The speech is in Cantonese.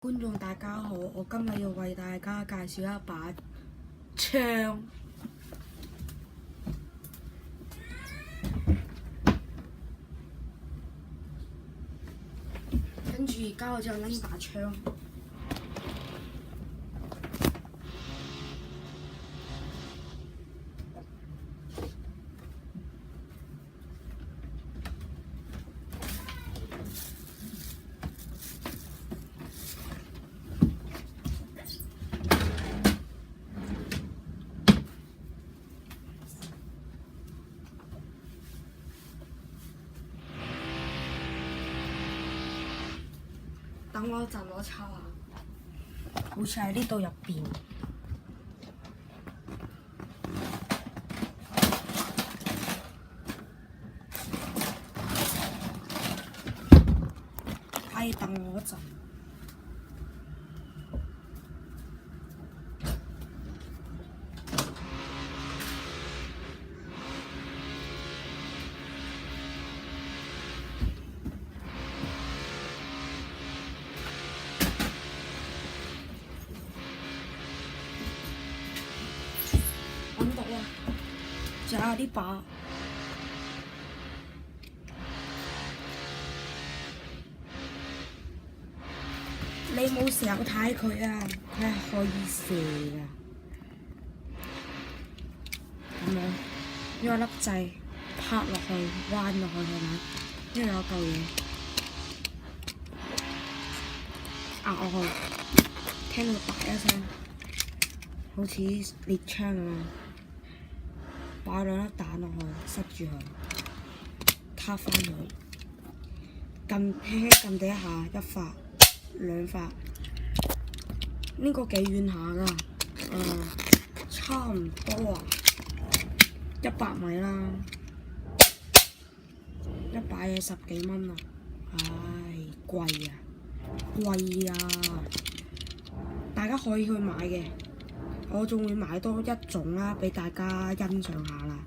觀眾大家好，我今日要為大家介紹一把槍，跟住而家我就拎把槍。等我一陣，我抄下，好似喺呢度入邊。可以等我一陣。揾到啦，仲有呢把。你冇時候睇佢啊，佢係可以射㗎。咁樣，呢個粒掣拍落去，彎落去係咪？呢度有嚿嘢壓落去，聽到啪一聲，好似獵槍咁樣。擺兩粒蛋落去，塞住佢，撻翻佢，輕輕撳地一下，一發、兩發，呢個幾遠下㗎，差唔多啊，100米啦，一把嘢10幾蚊啊，唉，貴啊，貴啊！大家可以去買嘅。我仲會買多一種啦，俾大家欣賞下啦。